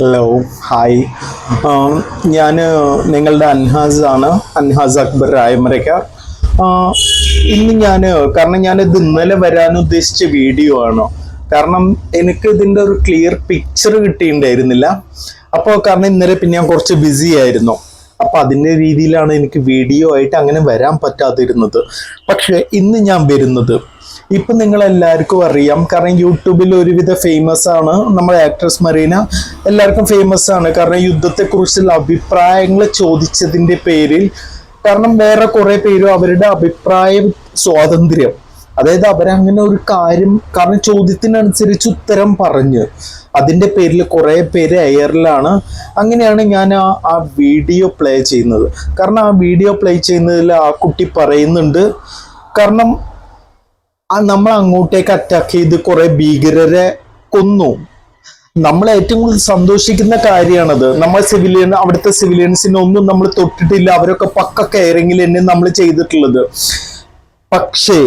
Hello, hi. ഞാൻ നിങ്ങളുടെ അൻഹാസ് ആണ്, അൻഹാസ് അക്ബർ രായമരയ്ക്ക. ഇന്ന് കാരണം ഞാനിത് ഇന്നലെ വരാൻ ഉദ്ദേശിച്ച വീഡിയോ ആണ്. കാരണം എനിക്ക് ഇതിൻ്റെ ഒരു ക്ലിയർ പിക്ചർ കിട്ടിയിട്ടുണ്ടായിരുന്നില്ല. അപ്പോൾ കാരണം ഇന്നലെ പിന്നെ ഞാൻ കുറച്ച് ബിസി ആയിരുന്നു. അപ്പോൾ അതിൻ്റെ രീതിയിലാണ് എനിക്ക് വീഡിയോ ആയിട്ട് അങ്ങനെ വരാൻ പറ്റാതിരുന്നത്. പക്ഷേ ഇന്ന് ഞാൻ വരുന്നത്, ഇപ്പം നിങ്ങളെല്ലാവർക്കും അറിയാം, കാരണം യൂട്യൂബിൽ ഒരുവിധ ഫേമസ് ആണ് നമ്മുടെ ആക്ട്രസ് മറീന. എല്ലാവർക്കും ഫേമസ് ആണ് കാരണം യുദ്ധത്തെക്കുറിച്ചുള്ള അഭിപ്രായങ്ങൾ ചോദിച്ചതിൻ്റെ പേരിൽ. കാരണം വേറെ കുറേ പേരും അവരുടെ അഭിപ്രായ സ്വാതന്ത്ര്യം, അതായത് അവരങ്ങനെ ഒരു കാര്യം കാരണം ചോദ്യത്തിനനുസരിച്ച് ഉത്തരം പറഞ്ഞ് അതിൻ്റെ പേരിൽ കുറേ പേര് എയറിലാണ്. അങ്ങനെയാണ് ഞാൻ ആ വീഡിയോ പ്ലേ ചെയ്യുന്നത്. കാരണം ആ വീഡിയോ പ്ലേ ചെയ്യുന്നതിൽ ആ കുട്ടി പറയുന്നുണ്ട്, കാരണം നമ്മൾ അങ്ങോട്ടേക്ക് അറ്റാക്ക് ചെയ്ത് കുറെ ഭീകരരെ കൊന്നു. നമ്മൾ ഏറ്റവും കൂടുതൽ സന്തോഷിക്കുന്ന കാര്യമാണത്. അവിടുത്തെ സിവിലിയൻസിനെ ഒന്നും നമ്മൾ തൊട്ടിട്ടില്ല, അവരൊക്കെ പക്ക കെയറിങ്ങിൽ തന്നെ നമ്മൾ ചെയ്തിട്ടുള്ളത്. പക്ഷേ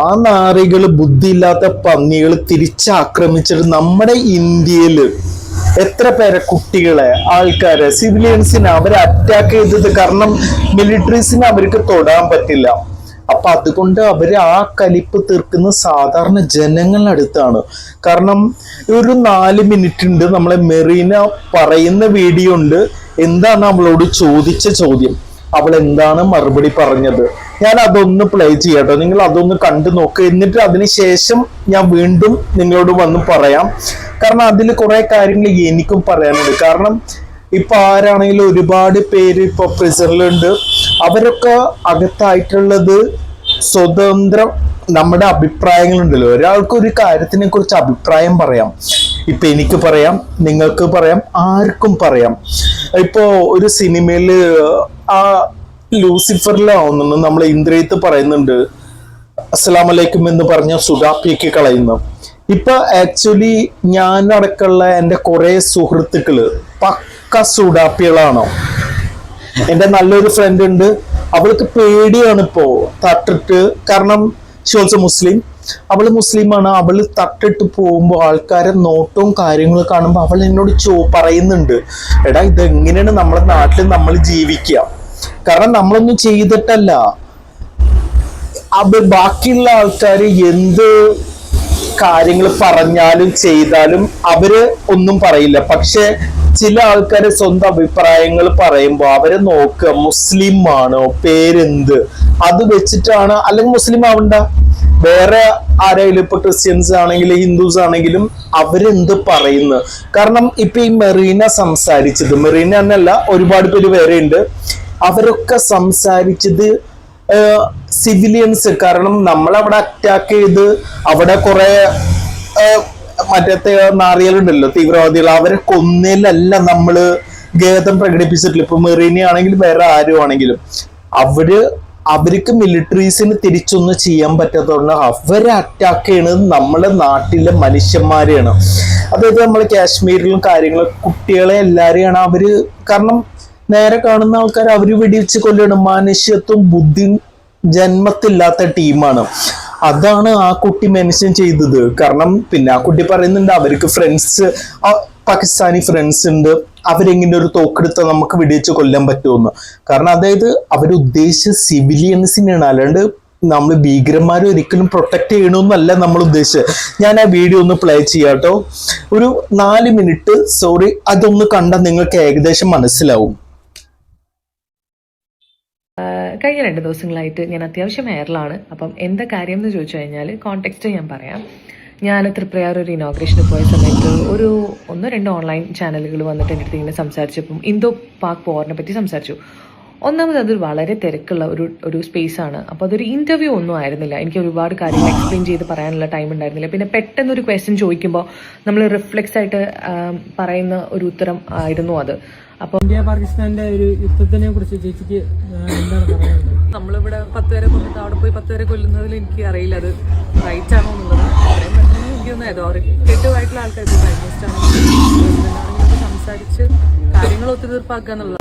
ആ നാറികൾ, ബുദ്ധിയില്ലാത്ത പന്നികൾ തിരിച്ചാക്രമിച്ചിട്ട് നമ്മുടെ ഇന്ത്യയിൽ എത്ര പേരെ, കുട്ടികളെ, ആൾക്കാരെ, സിവിലിയൻസിനെ അവരെ അറ്റാക്ക് ചെയ്തത്. കാരണം മിലിറ്ററീസിനെ അവർക്ക് തൊടാൻ പറ്റില്ല. അപ്പൊ അതുകൊണ്ട് അവര് ആ കലിപ്പ് തീർക്കുന്ന സാധാരണ ജനങ്ങളുടെ അടുത്താണ്. കാരണം ഒരു 4 മിനിറ്റ് ഉണ്ട് നമ്മളെ മെറീന പറയുന്ന വീഡിയോ ഉണ്ട്. എന്താണ് അവളോട് ചോദിച്ച ചോദ്യം, അവൾ എന്താണ് മറുപടി പറഞ്ഞത്, ഞാൻ അതൊന്ന് പ്ലേ ചെയ്യാട്ടോ. നിങ്ങൾ അതൊന്ന് കണ്ടു നോക്കുക. എന്നിട്ട് അതിനുശേഷം ഞാൻ വീണ്ടും നിങ്ങളോട് വന്ന് പറയാം. കാരണം അതിൽ കുറെ കാര്യങ്ങൾ എനിക്കും പറയാനുണ്ട്. കാരണം ഇപ്പൊ ആരാണെങ്കിലും ഒരുപാട് പേര് ഇപ്പൊ പ്രിസണിലുണ്ട്. അവരൊക്കെ അകത്തായിട്ടുള്ളത് സ്വതന്ത്രം. നമ്മുടെ അഭിപ്രായങ്ങളുണ്ടല്ലോ, ഒരാൾക്ക് ഒരു കാര്യത്തിനെ കുറിച്ച് അഭിപ്രായം പറയാം. ഇപ്പൊ എനിക്ക് പറയാം, നിങ്ങൾക്ക് പറയാം, ആർക്കും പറയാം. ഇപ്പോ ഒരു സിനിമയില് ആ ലൂസിഫറിലാവുന്നു നമ്മളെ ഇന്ദ്രിയത്ത് പറയുന്നുണ്ട് അസ്സലാമലൈക്കും എന്ന് പറഞ്ഞ സുഡാപ്പിയൊക്കെ കളയുന്നു. ഇപ്പൊ ആക്ച്വലി ഞാൻ അടക്കമുള്ള എൻ്റെ കുറെ സുഹൃത്തുക്കള് പക്ക സുഡാപ്പികളാണോ. എൻ്റെ നല്ലൊരു ഫ്രണ്ട് ഉണ്ട്, അവൾക്ക് പേടിയാണ് ഇപ്പോ തട്ടിട്ട്. കാരണം ഷി ഓൾസോ മുസ്ലിം, അവള് മുസ്ലിമാണ്. അവള് തട്ടിട്ട് പോകുമ്പോൾ ആൾക്കാരെ നോട്ടവും കാര്യങ്ങളും കാണുമ്പോൾ അവൾ എന്നോട് പറയുന്നുണ്ട്, എടാ ഇതെങ്ങനെയാണ് നമ്മുടെ നാട്ടിൽ നമ്മൾ ജീവിക്കുക. കാരണം നമ്മളൊന്നും ചെയ്തിട്ടല്ല. ബാക്കിയുള്ള ആൾക്കാർ എന്ത് കാര്യങ്ങൾ പറഞ്ഞാലും ചെയ്താലും അവര് ഒന്നും പറയില്ല. പക്ഷെ ചില ആൾക്കാര് സ്വന്തം അഭിപ്രായങ്ങൾ പറയുമ്പോൾ അവരെ നോക്കുക, മുസ്ലിം ആണോ, പേരെന്ത്, അത് വെച്ചിട്ടാണ്. അല്ലെങ്കിൽ മുസ്ലിം ആവണ്ട, വേറെ ആരെങ്കിലും, ഇപ്പൊ ക്രിസ്ത്യൻസ് ആണെങ്കിലും ഹിന്ദുസ് ആണെങ്കിലും അവരെന്ത് പറയുന്നു. കാരണം ഇപ്പൊ ഈ മെറീന സംസാരിച്ചത്, മെറീന എന്നല്ല ഒരുപാട് പേര് വേറെ ഉണ്ട്, അവരൊക്കെ സംസാരിച്ചത് സിവിലിയൻസ്. കാരണം നമ്മളവിടെ അറ്റാക്ക് ചെയ്ത് അവിടെ കുറെ മറ്റേ നാറികളുണ്ടല്ലോ, തീവ്രവാദികൾ, അവരെ കൊന്നേലല്ല നമ്മള് ഖേദം പ്രകടിപ്പിച്ചിട്ടില്ല. ഇപ്പൊ മെറീന ആണെങ്കിലും വേറെ ആരും ആണെങ്കിലും അവർക്ക് മിലിറ്ററീസിന് തിരിച്ചൊന്നും ചെയ്യാൻ പറ്റാത്തതുകൊണ്ട് അവരെ അറ്റാക്ക് ചെയ്യണത് നമ്മളെ നാട്ടിലെ മനുഷ്യന്മാരെയാണ്. അതായത് നമ്മള് കാശ്മീരിലും കാര്യങ്ങളും കുട്ടികളെ എല്ലാരെയാണ് അവര്. കാരണം നേരെ കാണുന്ന ആൾക്കാർ അവര് വെടിവെച്ച് കൊല്ലണം. മനുഷ്യത്വം ബുദ്ധിയും ജന്മത്തില്ലാത്ത ടീമാണ്. അതാണ് ആ കുട്ടി മെൻഷൻ ചെയ്തത്. കാരണം പിന്നെ ആ കുട്ടി പറയുന്നുണ്ട് അവർക്ക് ഫ്രണ്ട്സ്, പാകിസ്ഥാനി ഫ്രണ്ട്സ് ഉണ്ട്, അവരെങ്ങനെ ഒരു തോക്കെടുത്ത് നമുക്ക് വെടിവെച്ച് കൊല്ലാൻ പറ്റുമെന്ന്. കാരണം അതായത് അവരുദ്ദേശിച്ച സിവിലിയൻസിനെയാണ്, അല്ലാണ്ട് നമ്മൾ ഭീകരന്മാരെ ഒരിക്കലും പ്രൊട്ടക്ട് ചെയ്യണമെന്നല്ല നമ്മൾ ഉദ്ദേശിച്ചത്. ഞാൻ ആ വീഡിയോ ഒന്ന് പ്ലേ ചെയ്യാട്ടോ, ഒരു 4 മിനിറ്റ്. സോറി, അതൊന്ന് കണ്ടാൽ നിങ്ങൾക്ക് ഏകദേശം മനസ്സിലാവും. കഴിഞ്ഞ 2 ദിവസങ്ങളായിട്ട് ഞാൻ അത്യാവശ്യം എയറിലാണ്. അപ്പം എന്താ കാര്യം എന്ന് ചോദിച്ചു കഴിഞ്ഞാൽ കോണ്ടെക്സ്റ്റ് ഞാൻ പറയാം. ഞാൻ തൃപ്രയാർ ഒരു ഇനോഗ്രേഷന് പോയ സമയത്ത് ഒരു 1-2 ഓൺലൈൻ ചാനലുകൾ വന്നിട്ട് എൻ്റെ അടുത്ത് ഇങ്ങനെ സംസാരിച്ചപ്പം ഇന്തോ പാക് വാറിനെ പറ്റി സംസാരിച്ചു. ഒന്നാമത് അതൊരു വളരെ തിരക്കുള്ള ഒരു സ്പേസാണ്. അപ്പോൾ അതൊരു ഇൻ്റർവ്യൂ ഒന്നും ആയിരുന്നില്ല. എനിക്ക് ഒരുപാട് കാര്യങ്ങൾ എക്സ്പ്ലെയിൻ ചെയ്ത് പറയാനുള്ള ടൈം ഉണ്ടായിരുന്നില്ല. പിന്നെ പെട്ടെന്നൊരു ക്വസ്റ്റ്യൻ ചോദിക്കുമ്പോൾ നമ്മൾ റിഫ്ലെക്സ് ആയിട്ട് പറയുന്ന ഒരു ഉത്തരം ആയിരുന്നു അത്. അപ്പോൾ ഇന്ത്യ പാകിസ്ഥാന്റെ ഒരു യുദ്ധത്തിനെ കുറിച്ച് ചേച്ചിക്ക് എന്താണ് പറയാനുള്ളത്? നമ്മളിവിടെ 10 പേരെ കൊന്നിട്ട് അവിടെ പോയി 10 പേരെ കൊല്ലുന്നതിൽ എനിക്ക് അറിയില്ല അത് റൈറ്റ് ആണോ എന്നുള്ളത്. അത്രയും പെട്ടെന്ന് എനിക്കൊന്ന് അതോറിറ്റേറ്റീവ് ആയിട്ടുള്ള ആൾക്കാർ ഇപ്പോൾ പ്രൈം മിനിസ്റ്റർ ആണെങ്കിലും സംസാരിച്ച് കാര്യങ്ങൾ ഒത്തുതീർപ്പാക്കുക എന്നുള്ളത്.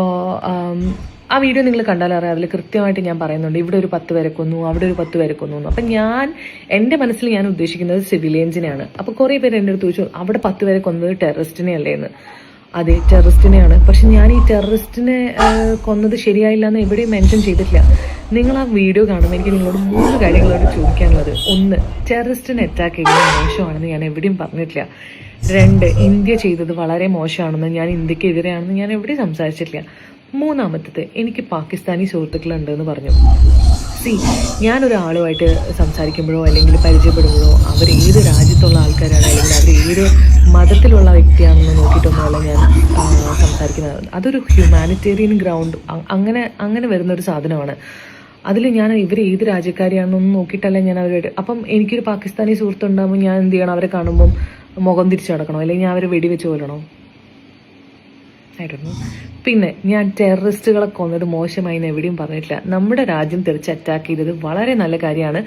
ആ വീഡിയോ നിങ്ങൾ കണ്ടാൽ അറിയാം, അതിൽ കൃത്യമായിട്ട് ഞാൻ പറയുന്നുണ്ട് ഇവിടെ ഒരു 10 പേരെ കൊന്നു, അവിടെ ഒരു 10 പേരെ കൊന്നു. അപ്പം എൻ്റെ മനസ്സിൽ ഞാൻ ഉദ്ദേശിക്കുന്നത് സിവിലിയൻസിനെയാണ്. അപ്പോൾ കുറേ പേര് എൻ്റെ അടുത്ത് ചോദിച്ചു അവിടെ 10 പേരെ കൊന്നത് ടെററിസ്റ്റിനെ അല്ലേ എന്ന്. അതെ, ടെററിസ്റ്റിനെയാണ്. പക്ഷെ ഞാൻ ഈ ടെററിസ്റ്റിനെ കൊന്നത് ശരിയായില്ല എന്ന് എവിടെയും മെൻഷൻ ചെയ്തിട്ടില്ല. നിങ്ങൾ ആ വീഡിയോ കാണുമ്പോൾ എനിക്ക് നിങ്ങളോട് 3 കാര്യങ്ങളോട് ചോദിക്കാനുള്ളത്. 1, ടെററിസ്റ്റിനെ അറ്റാക്ക് ചെയ്യുന്നത് മോശമാണെന്ന് ഞാൻ എവിടെയും പറഞ്ഞിട്ടില്ല. 2, ഇന്ത്യ ചെയ്തത് വളരെ മോശമാണെന്ന്, ഞാൻ ഇന്ത്യക്കെതിരെയാണെന്ന് ഞാൻ എവിടെയും സംസാരിച്ചിട്ടില്ല. 3-മത്തേത്, എനിക്ക് പാകിസ്ഥാനി സുഹൃത്തുക്കളുണ്ടെന്ന് പറഞ്ഞു. ഞാനൊരാളുമായിട്ട് സംസാരിക്കുമ്പോഴോ അല്ലെങ്കിൽ പരിചയപ്പെടുമ്പോഴോ അവർ ഏത് രാജ്യത്തുള്ള ആൾക്കാരാണ് അല്ലെങ്കിൽ അവർ ഏത് മതത്തിലുള്ള വ്യക്തിയാണെന്ന് നോക്കിയിട്ടൊന്നുമല്ല ഞാൻ സംസാരിക്കുന്നത്. അതൊരു ഹ്യൂമാനിറ്റേറിയൻ ഗ്രൗണ്ട് അങ്ങനെ വരുന്നൊരു സാധനമാണ്. അതിൽ ഞാൻ ഇവർ ഏത് രാജ്യക്കാരിയാണെന്നൊന്നും നോക്കിയിട്ടല്ല ഞാൻ അവരോട്. അപ്പം എനിക്കൊരു പാകിസ്ഥാനി സുഹൃത്തുണ്ടാകുമ്പോൾ ഞാൻ എന്ത് ചെയ്യണം? അവരെ കാണുമ്പം മുഖം തിരിച്ചു നടക്കണോ? അല്ലെങ്കിൽ ഞാൻ അവരെ വെടിവെച്ച് കൊല്ലണോ? ആയിരുന്നു. പിന്നെ ഞാൻ ടെററിസ്റ്റുകളെ കൊന്നത് മോശമായി എന്ന് എവിടെയും പറഞ്ഞിട്ടില്ല. നമ്മുടെ രാജ്യം തിരിച്ച് അറ്റാക്ക് ചെയ്തത് വളരെ നല്ല കാര്യമാണ്.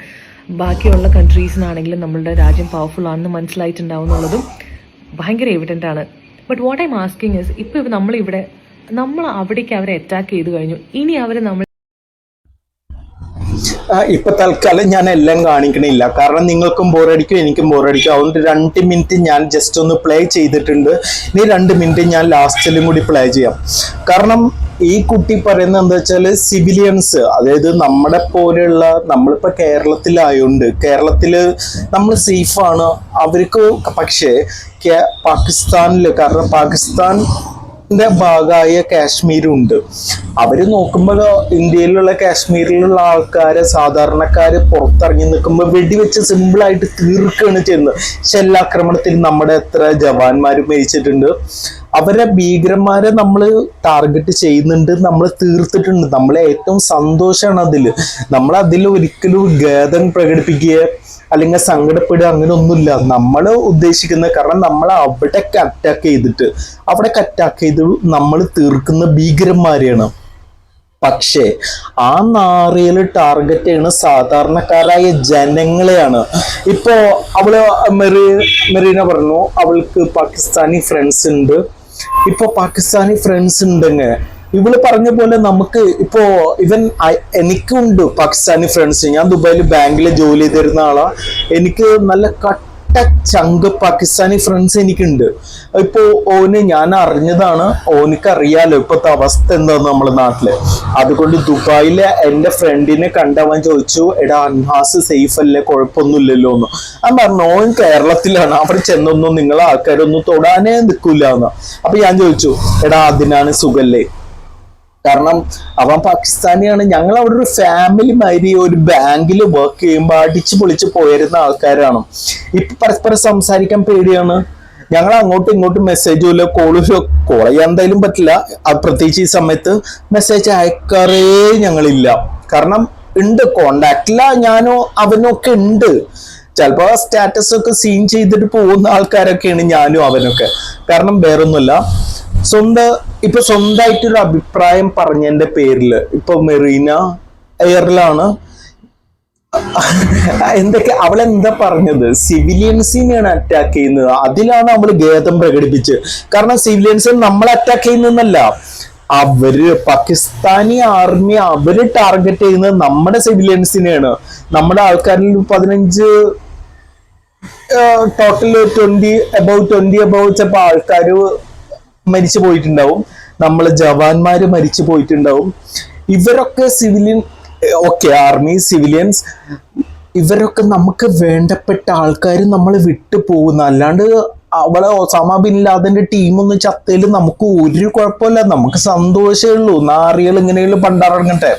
ബാക്കിയുള്ള കൺട്രീസിനാണെങ്കിലും നമ്മളുടെ രാജ്യം പവർഫുൾ ആണെന്ന് മനസ്സിലായിട്ടുണ്ടാവും എന്നുള്ളതും ഭയങ്കര എവിഡൻ്റ് ആണ്. But what I am asking is, ഇപ്പോൾ നമ്മൾ അവിടേക്ക് അവരെ അറ്റാക്ക് ചെയ്ത് കഴിഞ്ഞു, ഇനി അവർ നമ്മൾ ഇപ്പൊ തൽക്കാലം ഞാൻ എല്ലാം കാണിക്കണില്ല, കാരണം നിങ്ങൾക്കും ബോറടിക്കും എനിക്കും ബോറടിക്കും. അതുകൊണ്ട് 2 മിനിറ്റ് ഞാൻ ജസ്റ്റ് ഒന്ന് പ്ലേ ചെയ്തിട്ടുണ്ട്. ഇനി 2 മിനിറ്റ് ഞാൻ ലാസ്റ്റിലും കൂടി പ്ലേ ചെയ്യാം. കാരണം ഈ കുട്ടി പറയുന്നത് എന്താ വെച്ചാൽ സിവിലിയൻസ്, അതായത് നമ്മുടെ പോലെയുള്ള, നമ്മളിപ്പോൾ കേരളത്തിലായോണ്ട് കേരളത്തില് നമ്മൾ സേഫാണ് അവർക്ക്. പക്ഷേ പാകിസ്ഥാനിൽ, കാരണം പാകിസ്ഥാന്റെ ഭാഗമായ കാശ്മീരുണ്ട്. അവര് നോക്കുമ്പോൾ ഇന്ത്യയിലുള്ള കാശ്മീരിലുള്ള ആൾക്കാരെ, സാധാരണക്കാര് പുറത്തിറങ്ങി നിൽക്കുമ്പോൾ വെടിവെച്ച് സിമ്പിളായിട്ട് തീർക്കുകയാണ് ചെയ്യുന്നത്. ഷെല്ലാക്രമണത്തിൽ നമ്മുടെ എത്ര ജവാന്മാർ മരിച്ചിട്ടുണ്ട്. അവരെ ഭീകരന്മാരെ നമ്മൾ ടാർഗറ്റ് ചെയ്യുന്നുണ്ട്, നമ്മൾ തീർത്തിട്ടുണ്ട്. നമ്മളെ ഏറ്റവും സന്തോഷമാണ് അതിൽ. നമ്മൾ അതിൽ ഒരിക്കലും ഖേദം പ്രകടിപ്പിക്കുക അല്ലെങ്കിൽ സങ്കടപ്പെടുക അങ്ങനെ ഒന്നുമില്ല. നമ്മൾ ഉദ്ദേശിക്കുന്നത്, കാരണം നമ്മൾ അവിടേക്ക് അറ്റാക്ക് ചെയ്ത് നമ്മൾ തീർക്കുന്ന ഭീകരന്മാരെയാണ്. പക്ഷേ ആ നാറിയൽ ടാർഗറ്റ് ചെയ്യുന്ന സാധാരണക്കാരായ ജനങ്ങളെയാണ്. ഇപ്പോ അവള് മെറീന പറഞ്ഞു അവൾക്ക് പാകിസ്ഥാനി ഫ്രണ്ട്സ് ഉണ്ട്. ഇപ്പൊ പാകിസ്ഥാനി ഫ്രണ്ട്സ് ഉണ്ടെങ്കിൽ ഇവള് പറഞ്ഞ പോലെ നമുക്ക് ഇപ്പോ എനിക്കുണ്ട് പാകിസ്ഥാനി ഫ്രണ്ട്സ്. ഞാൻ ദുബായിൽ ബാങ്കിൽ ജോലി ചെയ്തിരുന്ന ആളാ. എനിക്ക് നല്ല ചങ്ക് പാകിസ്ഥാനി ഫ്രണ്ട്സ് എനിക്കുണ്ട്. ഇപ്പോ ഞാൻ അറിഞ്ഞതാണ്, ഓനിക്കറിയാലോ ഇപ്പോഴത്തെ അവസ്ഥ എന്താന്ന് നമ്മളെ നാട്ടില്. അതുകൊണ്ട് ദുബായിലെ എന്റെ ഫ്രണ്ടിനെ കണ്ടവൻ ചോദിച്ചു, എടാ അൻഹാസ് സേഫ് അല്ലേ, കുഴപ്പമൊന്നുമില്ലല്ലോ എന്ന്. ഞാൻ പറഞ്ഞു ഓൻ കേരളത്തിലാണ്, അവിടെ ചെന്നൊന്നും നിങ്ങളെ ആൾക്കാരൊന്നും തൊടാനേ നിൽക്കൂല എന്ന്. അപ്പൊ ഞാൻ ചോദിച്ചു, എടാ അതിനാണ് സുഖല്ലേ? കാരണം അവൻ പാകിസ്ഥാനിയാണ്. ഞങ്ങൾ അവിടെ ഒരു ഫാമിലി മാതിരി ഒരു ബാങ്കിൽ വർക്ക് ചെയ്യുമ്പോൾ അടിച്ചു പൊളിച്ച് പോയിരുന്ന ആൾക്കാരാണ്. ഇപ്പൊ പരസ്പരം സംസാരിക്കാൻ പേടിയാണ്. ഞങ്ങൾ അങ്ങോട്ടും ഇങ്ങോട്ടും മെസ്സേജും ഇല്ല, കോൾ ചെയ്യാൻ എന്തായാലും പറ്റില്ല. അത് പ്രത്യേകിച്ച് ഈ സമയത്ത് മെസ്സേജ് അയക്കാറേ ഞങ്ങളില്ല. കാരണം ഉണ്ട്, കോണ്ടാക്റ്റില്ല, ഞാനോ അവനൊക്കെ ഉണ്ട്. ചിലപ്പോ സ്റ്റാറ്റസ് ഒക്കെ സീൻ ചെയ്തിട്ട് പോകുന്ന ആൾക്കാരൊക്കെയാണ് ഞാനും അവനൊക്കെ. കാരണം വേറൊന്നുമില്ല, സ്വന്തമായിട്ടൊരു അഭിപ്രായം പറഞ്ഞതിന്റെ പേരില് ഇപ്പൊ മെറീന എയറിലാണ് അവളെന്താ പറഞ്ഞത്? സിവിലിയൻസിനെയാണ് അറ്റാക്ക് ചെയ്യുന്നത്. അതിലാണ് അവള് ഖേദം പ്രകടിപ്പിച്ച്. കാരണം സിവിലിയൻസ് നമ്മൾ അറ്റാക്ക് ചെയ്യുന്നല്ല, അവര് പാകിസ്ഥാനി ആർമി അവര് ടാർഗറ്റ് ചെയ്യുന്നത് നമ്മുടെ സിവിലിയൻസിനെയാണ്. നമ്മുടെ ആൾക്കാരിൽ 15 ടോട്ടൽ 20 അബൌവ് ചിലപ്പോ ആൾക്കാര് മരിച്ചു പോയിട്ടുണ്ടാവും. നമ്മളെ ജവാന്മാര് മരിച്ചു പോയിട്ടുണ്ടാവും. ഇവരൊക്കെ സിവിലിയൻ, ഓക്കെ, ആർമി, സിവിലിയൻസ്, ഇവരൊക്കെ നമുക്ക് വേണ്ടപ്പെട്ട ആൾക്കാർ നമ്മൾ വിട്ടു പോകുന്ന. അല്ലാണ്ട് അവളെ ഒസാമ ബിൻ ലാദന്റെ ടീമൊന്നും ചത്തയില് നമുക്ക് ഒരു കുഴപ്പമില്ല, നമുക്ക് സന്തോഷമേ ഉള്ളൂ. നാറികൾ ഇങ്ങനെയുള്ള പണ്ടാറങ്ങട്ടെ.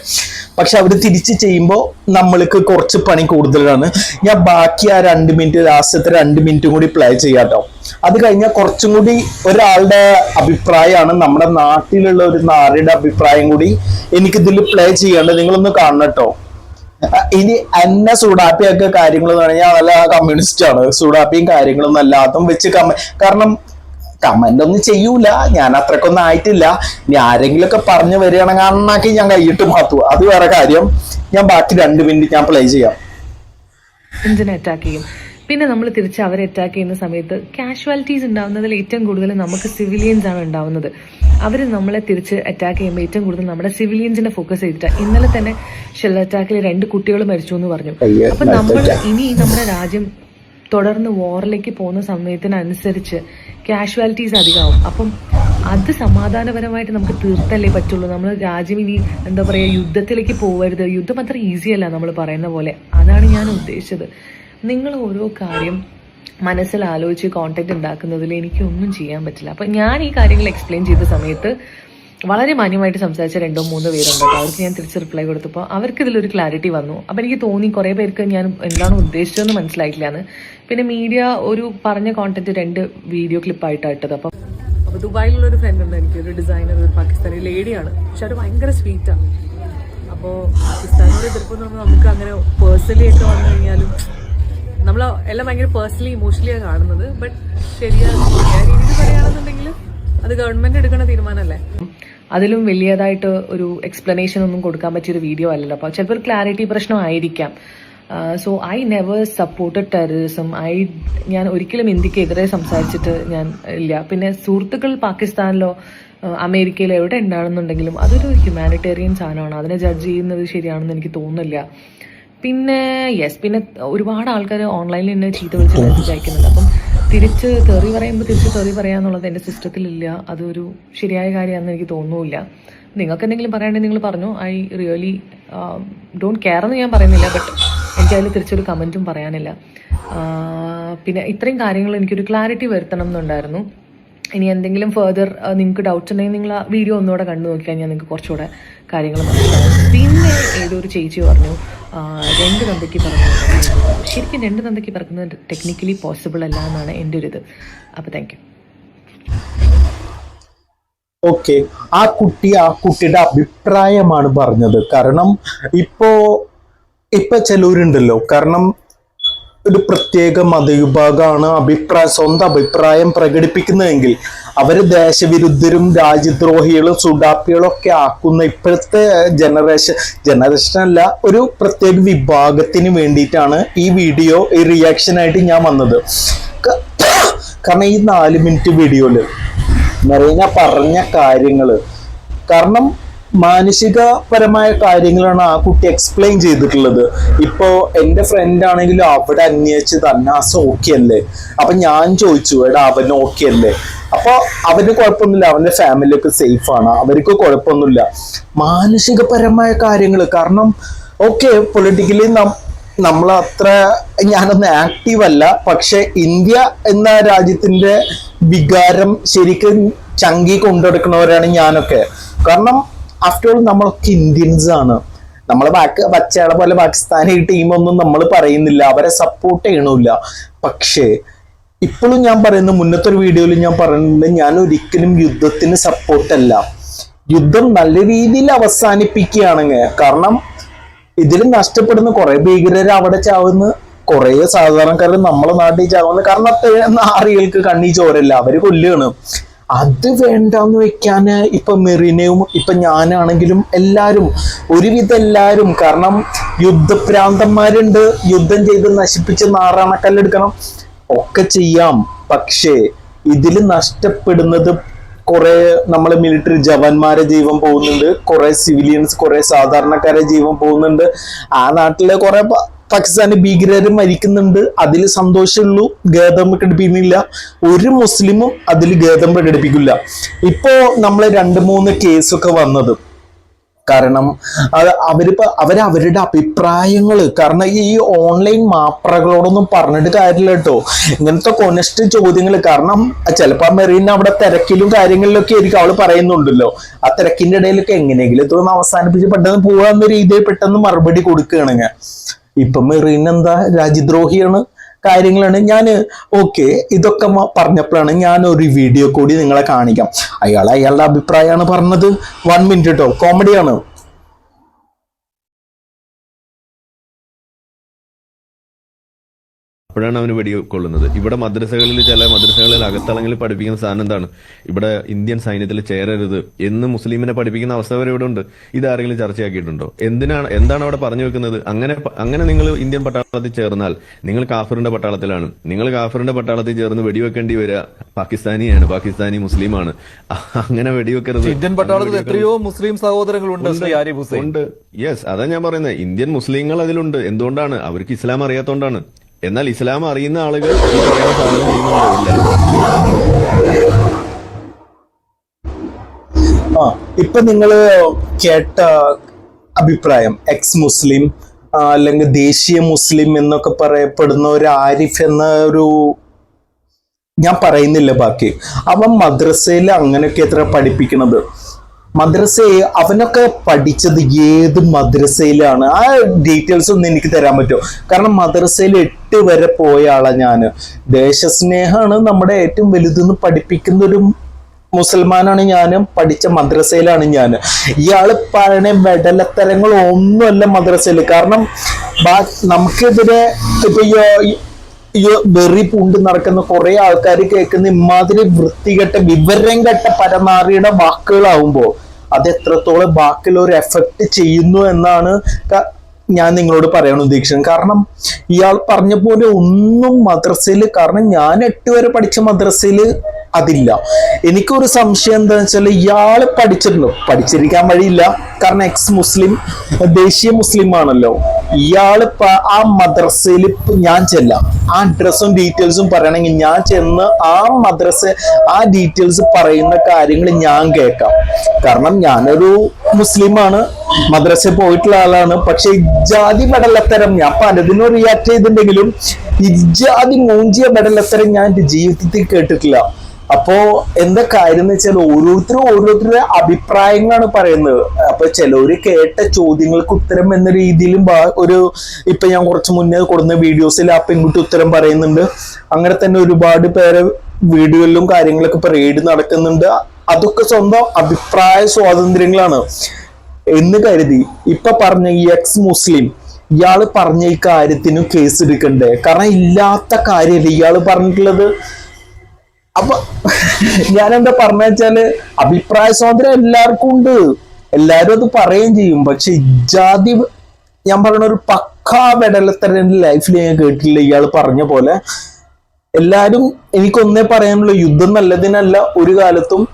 പക്ഷെ അവര് തിരിച്ച് ചെയ്യുമ്പോൾ നമ്മൾക്ക് കുറച്ച് പണി കൂടുതലാണ്. ഞാൻ ബാക്കി ആ 2 മിനിറ്റ്, ലാസ്റ്റത്തെ 2 മിനിറ്റും കൂടി പ്ലേ ചെയ്യാട്ടോ. അത് കഴിഞ്ഞാൽ കുറച്ചും കൂടി ഒരാളുടെ അഭിപ്രായമാണ്, നമ്മുടെ നാട്ടിലുള്ള ഒരു നാറിയുടെ അഭിപ്രായം കൂടി എനിക്കിതിൽ പ്ലേ ചെയ്യേണ്ടത്. നിങ്ങളൊന്ന് കാണണം കേട്ടോ. ഇനി എന്നെ സൂടാപ്പിയൊക്കെ കാര്യങ്ങളെന്ന് പറഞ്ഞാൽ നല്ല കമ്മ്യൂണിസ്റ്റ് ആണ്. സൂടാപ്പിയും കാര്യങ്ങളൊന്നും അല്ല, അതും വെച്ച് കാരണം കമന്റ് ഒന്നും ചെയ്യൂല. ഞാൻ അത്രക്കൊന്നും ആയിട്ടില്ല. ഇനി ആരെങ്കിലും ഒക്കെ പറഞ്ഞു വരികയാണെങ്കിൽ അണ്ണാക്കി ഞാൻ കൈയിട്ട് മാറ്റുക, അത് വേറെ കാര്യം. ഞാൻ ബാക്കി 2 മിനിറ്റ് ഞാൻ പ്ലേ ചെയ്യാം. അറ്റാക്ക് ചെയ്യും. പിന്നെ നമ്മൾ തിരിച്ച് അവരെ അറ്റാക്ക് ചെയ്യുന്ന സമയത്ത് കാഷ്വാലിറ്റീസ് ഉണ്ടാവുന്നതിൽ ഏറ്റവും കൂടുതൽ നമുക്ക് സിവിലിയൻസ് ആണ് ഉണ്ടാവുന്നത്. അവർ നമ്മളെ തിരിച്ച് അറ്റാക്ക് ചെയ്യുമ്പോൾ ഏറ്റവും കൂടുതൽ നമ്മുടെ സിവിലിയൻസിനെ ഫോക്കസ് ചെയ്തിട്ടാണ്. ഇന്നലെ തന്നെ ഷെൽ അറ്റാക്കിൽ 2 കുട്ടികൾ മരിച്ചു എന്ന് പറഞ്ഞു. അപ്പൊ നമ്മൾ ഇനി നമ്മുടെ രാജ്യം തുടർന്ന് വാറിലേക്ക് പോകുന്ന സമയത്തിനനുസരിച്ച് കാഷ്വാലിറ്റീസ് അധികമാവും. അപ്പം അത് സമാധാനപരമായിട്ട് നമുക്ക് തീർത്തല്ലേ പറ്റുള്ളൂ. നമ്മൾ രാജ്യം ഇനി എന്താ പറയുക യുദ്ധത്തിലേക്ക് പോകരുത്. യുദ്ധം അത്ര ഈസി അല്ല നമ്മൾ പറയുന്ന പോലെ. അതാണ് ഞാൻ ഉദ്ദേശിച്ചത്. നിങ്ങൾ ഓരോ കാര്യം മനസ്സിൽ ആലോചിച്ച് കോണ്ടന്റ് ഉണ്ടാക്കുന്നതിൽ എനിക്കൊന്നും ചെയ്യാൻ പറ്റില്ല. അപ്പം ഞാൻ ഈ കാര്യങ്ങൾ എക്സ്പ്ലെയിൻ ചെയ്ത സമയത്ത് വളരെ മാന്യമായിട്ട് സംസാരിച്ച 2-3 പേരുണ്ട്. അവർക്ക് ഞാൻ തിരിച്ച് റിപ്ലൈ കൊടുത്തപ്പോൾ അവർക്ക് ഇതിലൊരു ക്ലാരിറ്റി വന്നു. അപ്പം എനിക്ക് തോന്നി കുറേ പേർക്ക് ഞാൻ എന്താണ് ഉദ്ദേശിച്ചതെന്ന് മനസ്സിലായിട്ടില്ല എന്ന്. പിന്നെ മീഡിയ ഒരു പറഞ്ഞ കോണ്ടന്റ് 2 വീഡിയോ ക്ലിപ്പായിട്ടാണ് ഇട്ടത്. അപ്പം ദുബായിലുള്ള ഒരു ഫ്രണ്ട് ഉണ്ട് എനിക്ക്, ഒരു ഡിസൈനർ, ഒരു പാകിസ്ഥാനി ലേഡിയാണ്. പക്ഷെ അത് ഭയങ്കര സ്വീറ്റാണ്. അപ്പോൾ പാകിസ്ഥാനോട് എതിർപ്പെന്ന് പറഞ്ഞാൽ നമുക്ക് അങ്ങനെ പേഴ്സണലി ഒക്കെ വന്നു കഴിഞ്ഞാലും നമ്മൾ എല്ലാം ഭയങ്കര പേഴ്സണലി ഇമോഷണലിയാണ് കാണുന്നത്. ബട്ട് ശരിയാണ്, ആ രീതിയിൽ പറയുകയാണെന്നുണ്ടെങ്കിൽ അത് ഗവൺമെന്റ് എടുക്കുന്ന തീരുമാനമല്ലേ. അതിലും വലിയതായിട്ട് ഒരു എക്സ്പ്ലനേഷൻ ഒന്നും കൊടുക്കാൻ പറ്റിയൊരു വീഡിയോ അല്ലല്ലോ. അപ്പോൾ ചിലപ്പോൾ ക്ലാരിറ്റി പ്രശ്നമായിരിക്കാം. So I never supported terrorism. ഞാൻ ഒരിക്കലും ഇന്ത്യക്കെതിരെ സംസാരിച്ചിട്ട് ഞാൻ ഇല്ല. പിന്നെ സുഹൃത്തുക്കൾ പാകിസ്ഥാനിലോ അമേരിക്കയിലോ എവിടെ ഉണ്ടാണെന്നുണ്ടെങ്കിലും അതൊരു ഹ്യൂമാനിറ്റേറിയൻ സാധനമാണ്. അതിനെ ജഡ്ജ് ചെയ്യുന്നത് ശരിയാണെന്ന് എനിക്ക് തോന്നുന്നില്ല. പിന്നെ പിന്നെ ഒരുപാട് ആൾക്കാർ ഓൺലൈനിൽ എന്നെ ചീത്ത വിളിച്ച് മെസ്സേജ് അയക്കുന്നുണ്ട്. അപ്പം തിരിച്ച് തെറി പറയുമ്പോൾ തിരിച്ച് തെറി പറയാന്നുള്ളത് എൻ്റെ സിസ്റ്റത്തിലില്ല. അതൊരു ശരിയായ കാര്യമാണെന്ന് എനിക്ക് തോന്നുന്നില്ല. നിങ്ങൾക്ക് എന്തെങ്കിലും പറയാണ്ടെങ്കിൽ നിങ്ങൾ പറഞ്ഞു. ഐ റിയലി ഡോണ്ട് കെയർ എന്ന് ഞാൻ പറയുന്നില്ല. ബട്ട് എനിക്കതിൽ തിരിച്ചൊരു കമൻറ്റും പറയാനില്ല. പിന്നെ ഇത്രയും കാര്യങ്ങൾ എനിക്കൊരു ക്ലാരിറ്റി വരുത്തണം എന്നുണ്ടായിരുന്നു. ഇനി എന്തെങ്കിലും ഫെർദർ നിങ്ങൾക്ക് ഡൗട്ട്സ് ഉണ്ടെങ്കിൽ നിങ്ങൾ ആ വീഡിയോ ഒന്നുകൂടെ കണ്ടു നോക്കിക്കഴിഞ്ഞാൽ നിങ്ങൾക്ക് കുറച്ചുകൂടെ കാര്യങ്ങൾ മനസ്സിലാവും. പിന്നെ ഏതൊരു ചേച്ചി പറഞ്ഞു 2 തന്തയ്ക്ക് പറഞ്ഞു. ശരിക്കും 2 തന്തയ്ക്ക് പറക്കുന്നത് ടെക്നിക്കലി പോസിബിൾ അല്ല എന്നാണ് എൻ്റെ ഒരു ഇത്. അപ്പോൾ താങ്ക് യു. ഓക്കെ, ആ കുട്ടിയുടെ അഭിപ്രായമാണ് പറഞ്ഞത്. കാരണം ഇപ്പോ ചിലവരുണ്ടല്ലോ, കാരണം ഒരു പ്രത്യേക മതവിഭാഗമാണ് സ്വന്തം അഭിപ്രായം പ്രകടിപ്പിക്കുന്നതെങ്കിൽ അവര് ദേശവിരുദ്ധരും രാജ്യദ്രോഹികളും സുഡാപ്പികളും ഒക്കെ ആക്കുന്ന ഇപ്പോഴത്തെ ജനറേഷൻ അല്ല, ഒരു പ്രത്യേക വിഭാഗത്തിന് വേണ്ടിയിട്ടാണ് ഈ വീഡിയോ, ഈ റിയാക്ഷൻ ആയിട്ട് ഞാൻ വന്നത്. കാരണം ഈ 4 മിനിറ്റ് വീഡിയോയില് മെറീന പറഞ്ഞ കാര്യങ്ങള്, കാരണം മാനസികപരമായ കാര്യങ്ങളാണ് ആ കുട്ടി എക്സ്പ്ലെയിൻ ചെയ്തിട്ടുള്ളത്. ഇപ്പോ എന്റെ ഫ്രണ്ട് ആണെങ്കിലും അവിടെ അന്വേഷിച്ചത് അന്നാസ് ഓക്കെ അല്ലേ. അപ്പൊ ഞാൻ ചോദിച്ചു, എടാ അവൻ ഓക്കെ അല്ലേ? അപ്പൊ അവന് കുഴപ്പമൊന്നുമില്ല, അവന്റെ ഫാമിലിയൊക്കെ സേഫ് ആണ്, അവർക്ക് കുഴപ്പമൊന്നുമില്ല. മാനസികപരമായ കാര്യങ്ങൾ, കാരണം ഓക്കെ പൊളിറ്റിക്കലി നമ്മൾ അത്ര ഞാനൊന്ന് ആക്റ്റീവ് അല്ല, പക്ഷെ ഇന്ത്യ എന്ന രാജ്യത്തിന്റെ വികാരം ശരിക്കും ചങ്കി കൊണ്ടെടുക്കുന്നവരാണ് ഞാനൊക്കെ. കാരണം ആഫ്റ്റർ ഓൾ നമ്മളൊക്കെ ഇന്ത്യൻസ് ആണ്. നമ്മളെ ബച്ചകളെ പോലെ പാകിസ്ഥാനി ടീമൊന്നും നമ്മൾ പറയുന്നില്ല, അവരെ സപ്പോർട്ട് ചെയ്യണില്ല. പക്ഷേ ഇപ്പോഴും ഞാൻ പറയുന്നു, മുന്നത്തെ ഒരു വീഡിയോയിൽ ഞാൻ പറയുന്നുണ്ട്, ഞാൻ ഒരിക്കലും യുദ്ധത്തിന് സപ്പോർട്ടല്ല. യുദ്ധം നല്ല രീതിയിൽ അവസാനിപ്പിക്കുകയാണെങ്കിൽ, കാരണം ഇതിൽ നഷ്ടപ്പെടുന്ന കുറെ ഭീകരർ അവിടെ ചാവുന്ന, കുറെ സാധാരണക്കാർ നമ്മളെ നാട്ടിൽ ചാവുന്ന. കാരണം അത്രയും ആറികൾക്ക് കണ്ണി ചോരല്ല, അവര് കൊല്ലുകയാണ്. അത് വേണ്ടെന്ന് വെക്കാന് ഇപ്പൊ മെറീനയും ഇപ്പൊ ഞാനാണെങ്കിലും എല്ലാരും, ഒരുവിധം എല്ലാരും, കാരണം യുദ്ധഭ്രാന്തന്മാരുണ്ട്, യുദ്ധം ചെയ്ത് നശിപ്പിച്ച് നാറാണക്കല്ലെടുക്കണം, ഒക്കെ ചെയ്യാം. പക്ഷേ ഇതിൽ നഷ്ടപ്പെടുന്നത് കുറെ നമ്മളെ മിലിറ്ററി ജവാന്മാരെ ജീവൻ പോകുന്നുണ്ട്, കുറെ സിവിലിയൻസ്, കുറെ സാധാരണക്കാരെ ജീവൻ പോകുന്നുണ്ട്. ആ നാട്ടിലെ കുറെ പാകിസ്ഥാനി ഭീകരര് മരിക്കുന്നുണ്ട്, അതിൽ സന്തോഷമുള്ളൂ, ഖേദം പ്രകടിപ്പിക്കുന്നില്ല. ഒരു മുസ്ലിമും അതിൽ ഖേദം പ്രകടിപ്പിക്കില്ല. ഇപ്പോ നമ്മള് 2-3 കേസൊക്കെ വന്നത് കാരണം അവരവരുടെ അഭിപ്രായങ്ങള്, കാരണം ഈ ഓൺലൈൻ മാപ്രകളോടൊന്നും പറഞ്ഞിട്ട് കാര്യമില്ല കേട്ടോ, ഇങ്ങനത്തെ കൊനസ്റ്റ് ചോദ്യങ്ങൾ. കാരണം ചിലപ്പോ മെറീന അവിടെ തിരക്കിലും കാര്യങ്ങളിലൊക്കെ ആയിരിക്കും അവള് പറയുന്നുണ്ടല്ലോ, ആ തിരക്കിന്റെ ഇടയിലൊക്കെ എങ്ങനെയെങ്കിലും ഇതൊന്ന് അവസാനിപ്പിച്ച് പെട്ടെന്ന് പോകാന്ന രീതിയിൽ പെട്ടെന്ന് മറുപടി കൊടുക്കുകയാണെങ്കിൽ, ഇപ്പൊ മെറീന എന്താ രാജ്യദ്രോഹിയാണ് കാര്യങ്ങളാണ്. ഞാൻ ഓക്കെ ഇതൊക്കെ പറഞ്ഞപ്പോഴാണ് ഞാൻ ഒരു വീഡിയോ കൂടി നിങ്ങളെ കാണിക്കാം. അയാളുടെ അഭിപ്രായമാണ് പറഞ്ഞത്. 1 മിനിറ്റ് കേട്ടോ, കോമഡിയാണ്. അപ്പോഴാണ് അവന് വെടികൊള്ളുന്നത്. ഇവിടെ ചില മദ്രസകളിൽ അകത്തളങ്ങളിൽ പഠിപ്പിക്കുന്ന സാധനം എന്താണ്, ഇവിടെ ഇന്ത്യൻ സൈന്യത്തിൽ ചേരരുത് എന്ന് മുസ്ലിമിനെ പഠിപ്പിക്കുന്ന അവസ്ഥ വരെ ഇവിടെ ഉണ്ട്. ഇതാരെങ്കിലും ചർച്ചയാക്കിയിട്ടുണ്ടോ? എന്താണ് അവിടെ പറഞ്ഞു വെക്കുന്നത്? അങ്ങനെ നിങ്ങൾ ഇന്ത്യൻ പട്ടാളത്തിൽ ചേർന്നാൽ നിങ്ങൾ കാഫറിന്റെ പട്ടാളത്തിലാണ്. നിങ്ങൾ കാഫറിന്റെ പട്ടാളത്തിൽ ചേർന്ന് വെടിവെക്കേണ്ടി വരിക പാകിസ്ഥാനി മുസ്ലിമാണ്. അങ്ങനെ വെടിവെക്കരുത്. ഇന്ത്യൻ പട്ടാളത്തിൽ എത്രയോ മുസ്ലിം സഹോദരങ്ങളുണ്ട്. ഉണ്ട്, യെസ്, അതാ ഞാൻ പറയുന്നത്. ഇന്ത്യൻ മുസ്ലിങ്ങൾ അതിലുണ്ട്. എന്തുകൊണ്ടാണ്? അവർക്ക് ഇസ്ലാം അറിയാത്തോണ്ടാണ്. എന്നാൽ ഇസ്ലാം അറിയുന്ന ആളുകൾ ഈ പറയുന്ന സാധനം ചെയ്യുന്നുണ്ടോ? ഇല്ല. ഇപ്പൊ നിങ്ങൾ കേട്ട അഭിപ്രായം എക്സ് മുസ്ലിം അല്ലെങ്കിൽ ദേശീയ മുസ്ലിം എന്നൊക്കെ പറയപ്പെടുന്ന ഒരു ആരിഫ് എന്ന ഒരു, ഞാൻ പറയുന്നില്ല ബാക്കി, അവൻ മദ്രസയിൽ അങ്ങനെയൊക്കെ എത്ര പഠിപ്പിക്കണത്. അവനൊക്കെ പഠിച്ചത് ഏത് മദ്രസയിലാണ്? ആ ഡീറ്റെയിൽസ് ഒന്നും എനിക്ക് തരാൻ പറ്റുമോ? കാരണം മദ്രസയിൽ 8 വരെ പോയ ആളാണ് ഞാൻ. ദേശസ്നേഹമാണ് നമ്മുടെ ഏറ്റവും വലുതെന്ന് പഠിപ്പിക്കുന്ന ഒരു മുസൽമാനാണ് ഞാനും, പഠിച്ച മദ്രസയിലാണ് ഞാൻ. ഇയാള് പറയണ വെടലത്തരങ്ങൾ ഒന്നുമല്ല മദ്രസയിൽ. കാരണം നമുക്കെതിരെ ഇപ്പൊ ഈ വെറി പൂണ്ട് നടക്കുന്ന കുറെ ആൾക്കാർ കേൾക്കുന്ന ഇമാതിരി വൃത്തികെട്ട വിവരം കെട്ട പരനാറിയുടെ വാക്കുകളാവുമ്പോ അത് എത്രത്തോളം ബാക്കിയുള്ള ഒരു എഫക്ട് ചെയ്യുന്നു എന്നാണ് ഞാൻ നിങ്ങളോട് പറയാൻ ഉദ്ദേശിക്കുന്നത്. കാരണം ഇയാൾ പറഞ്ഞ പോലെ ഒന്നും മദ്രസയിൽ, കാരണം ഞാൻ 8 വരെ പഠിച്ച മദ്രസയിൽ അതില്ല. എനിക്കൊരു സംശയം എന്താണെന്ന് വെച്ചാൽ ഇയാള് പഠിച്ചിരിക്കാൻ വഴിയില്ല. കാരണം എക്സ് മുസ്ലിം ദേശീയ മുസ്ലിം ആണല്ലോ. ഇയാള് ആ മദ്രസയിൽ ഞാൻ ചെല്ലാം, ആ അഡ്രസ്സും ഡീറ്റെയിൽസും പറയണമെങ്കിൽ ഞാൻ ചെന്ന് ആ മദ്രസ ആ ഡീറ്റെയിൽസ് പറയുന്ന കാര്യങ്ങൾ ഞാൻ കേൾക്കാം. കാരണം ഞാനൊരു മുസ്ലിമാണ്, മദ്രസയിൽ പോയിട്ടുള്ള ആളാണ്. പക്ഷെ ഇജാതി വെടലത്തരം ഞാൻ പലതിനും റിയാക്ട് ചെയ്തിട്ടുണ്ടെങ്കിലും ഇജാതി മൂഞ്ചിയ വെടലത്തരം ഞാൻ എന്റെ ജീവിതത്തിൽ കേട്ടിട്ടില്ല. അപ്പോ എന്താ കാര്യം എന്ന് വെച്ചാൽ ഓരോരുത്തരുടെ അഭിപ്രായങ്ങളാണ് പറയുന്നത്. അപ്പൊ ചിലവര് കേട്ട ചോദ്യങ്ങൾക്ക് ഉത്തരം എന്ന രീതിയിലും ഇപ്പൊ ഞാൻ കുറച്ച് മുന്നേ കൊടുക്കുന്ന വീഡിയോസിൽ ആ പെൺകുട്ടി ഉത്തരം പറയുന്നുണ്ട്. അങ്ങനെ തന്നെ ഒരുപാട് പേരെ വീഡിയോയിലും കാര്യങ്ങളൊക്കെ ഇപ്പൊ റെയ്ഡ് നടക്കുന്നുണ്ട്. അതൊക്കെ സ്വന്തം അഭിപ്രായ സ്വാതന്ത്ര്യങ്ങളാണ് എന്ന് കരുതി ഇപ്പൊ പറഞ്ഞ ഈ എക്സ് മുസ്ലിം ഇയാള് പറഞ്ഞ ഈ കാര്യത്തിനും കേസ് എടുക്കണ്ടേ? കാരണം ഇല്ലാത്ത കാര്യമല്ല ഇയാള് പറഞ്ഞിട്ടുള്ളത്. അപ്പൊ ഞാൻ എന്താ പറഞ്ഞ വെച്ചാല് അഭിപ്രായ സ്വാതന്ത്ര്യം എല്ലാവർക്കും ഉണ്ട്, എല്ലാരും അത് പറയുകയും ചെയ്യും. പക്ഷെ ഇജാതി ഞാൻ പറഞ്ഞ ഒരു പക്കാ വെടലത്തരം എന്റെ ലൈഫിൽ ഞാൻ കേട്ടിട്ടില്ല ഇയാള് പറഞ്ഞ പോലെ. എല്ലാരും എനിക്കൊന്നേ പറയാനുള്ള, യുദ്ധം നല്ലതിനല്ല, ഒരു കാലത്തും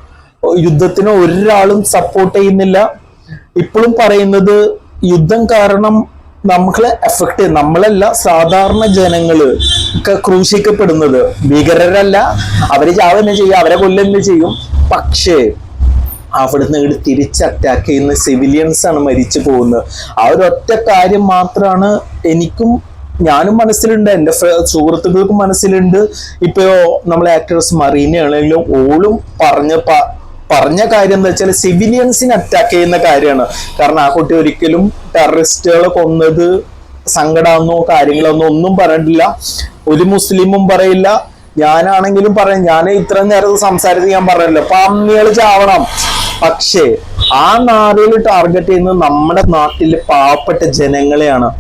യുദ്ധത്തിന് ഒരാളും സപ്പോർട്ട് ചെയ്യുന്നില്ല. ഇപ്പോഴും പറയുന്നത് യുദ്ധം കാരണം നമ്മളെ എഫക്ട് ചെയ്യും, നമ്മളല്ല സാധാരണ ജനങ്ങള് ക്രൂശിക്കപ്പെടുന്നത്. ഭീകരരല്ല, അവര് ചാവന്നെ ചെയ്യും, അവരെ കൊല്ലുന്നെ ചെയ്യും. പക്ഷേ അവിടുന്ന് തിരിച്ച് അറ്റാക്ക് ചെയ്യുന്ന സിവിലിയൻസ് ആണ് മരിച്ചു പോകുന്നത്. ആ ഒരൊറ്റ കാര്യം മാത്രമാണ് ഞാനും മനസ്സിലുണ്ട്, എൻ്റെ സുഹൃത്തുക്കൾക്കും മനസ്സിലുണ്ട്. ഇപ്പൊ നമ്മളെ ആക്ട്രസ് മറീന ആണെങ്കിലും ഓളും പറഞ്ഞ കാര്യം എന്താ വെച്ചാൽ സിവിലിയൻസിനെ അറ്റാക്ക് ചെയ്യുന്ന കാര്യമാണ്. കാരണം ആ കുട്ടി ഒരിക്കലും ടെററിസ്റ്റുകളെ കൊന്നത് സങ്കടമാണെന്നോ കാര്യങ്ങളൊന്നും ഒന്നും പറഞ്ഞിട്ടില്ല. ഒരു മുസ്ലിമും പറയില്ല, ഞാനാണെങ്കിലും പറയാം. ഞാൻ ഇത്ര നേരത്തെ സംസാരിച്ച് ഞാൻ പറഞ്ഞല്ലോ പന്നികൾ ചാവണം. പക്ഷേ ആ നാടുകൾ ടാർഗറ്റ് ചെയ്യുന്നത് നമ്മുടെ നാട്ടിലെ പാവപ്പെട്ട ജനങ്ങളെയാണ്.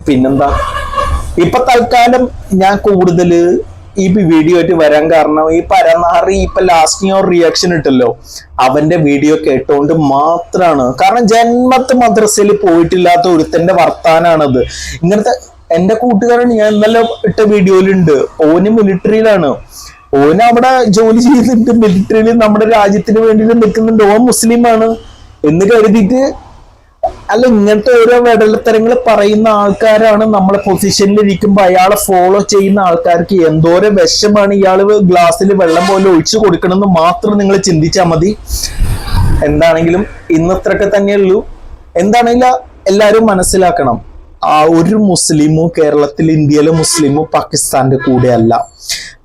പിന്നെന്താ ഇപ്പൊ തൽക്കാലം ഞാൻ കൂടുതല് ഈ വീഡിയോ ആയിട്ട് വരാൻ കാരണം ഈ പരനാറി ഇപ്പൊ ലാസ്റ്റ് ഞാൻ റിയാക്ഷൻ ഇട്ടല്ലോ, അവന്റെ വീഡിയോ കേട്ടോണ്ട് മാത്രമാണ്. കാരണം ജന്മത്ത് മദ്രസയിൽ പോയിട്ടില്ലാത്ത ഒരുത്തന്റെ വർത്താനാണത്. ഇങ്ങനത്തെ എന്റെ കൂട്ടുകാരൻ ഞാൻ ഇന്നലെ ഇട്ട വീഡിയോയിലുണ്ട്, ഓന് മിലിറ്ററിയിലാണ്, ഓന് അവിടെ ജോലി ചെയ്യുന്നുണ്ട് മിലിറ്ററിയിൽ, നമ്മുടെ രാജ്യത്തിന് വേണ്ടിയിട്ട് നിൽക്കുന്നുണ്ട്. ഓൻ മുസ്ലിമാണ് എന്ന് കരുതിയിട്ട് അല്ല, ഇങ്ങനത്തെ ഓരോ വെടലത്തരങ്ങൾ പറയുന്ന ആൾക്കാരാണ് നമ്മളെ പൊസിഷനിൽ ഇരിക്കുമ്പോ അയാളെ ഫോളോ ചെയ്യുന്ന ആൾക്കാർക്ക് എന്തോരം വിഷമാണ് ഇയാള് ഗ്ലാസ്സിൽ വെള്ളം പോലെ ഒഴിച്ചു കൊടുക്കണമെന്ന് മാത്രം നിങ്ങൾ ചിന്തിച്ചാൽ മതി. എന്താണെങ്കിലും ഇന്നത്രയൊക്കെ തന്നെയുള്ളൂ. എന്താണെങ്കിലും എല്ലാവരും മനസ്സിലാക്കണം, ഒരു മുസ്ലിമും കേരളത്തിൽ ഇന്ത്യയിലെ മുസ്ലിമും പാകിസ്ഥാന്റെ കൂടെ അല്ല.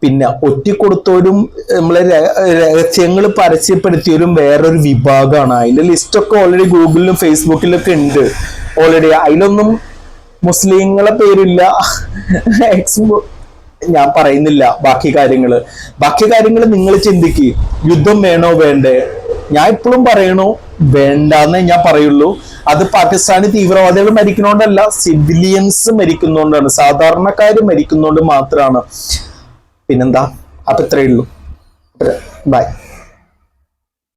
പിന്നെ ഒറ്റിക്കൊടുത്തവരും നമ്മളെ രഹസ്യങ്ങൾ പരസ്യപ്പെടുത്തിയവരും വേറൊരു വിഭാഗമാണ്. അതിന്റെ ലിസ്റ്റൊക്കെ ഓൾറെഡി ഗൂഗിളിലും ഫേസ്ബുക്കിലൊക്കെ ഉണ്ട് ഓൾറെഡി. അതിലൊന്നും മുസ്ലിങ്ങളെ പേരില്ല. ഞാൻ പറയുന്നില്ല ബാക്കി കാര്യങ്ങള് നിങ്ങൾ ചിന്തിക്ക്. യുദ്ധം വേണോ വേണ്ടേ? ഞാൻ ഇപ്പോഴും പറയണോ വേണ്ടാന്നേ ഞാൻ പറയുള്ളൂ. അത് പാകിസ്ഥാനി തീവ്രവാദികൾ മരിക്കുന്നോണ്ടല്ല, സിവിലിയൻസ് മരിക്കുന്നോണ്ടാണ്, സാധാരണക്കാര് മരിക്കുന്നോണ്ട് മാത്രമാണ്. പിന്നെന്താ? അപ്പൊ ഇത്രയേ ഉള്ളൂ. ബൈ.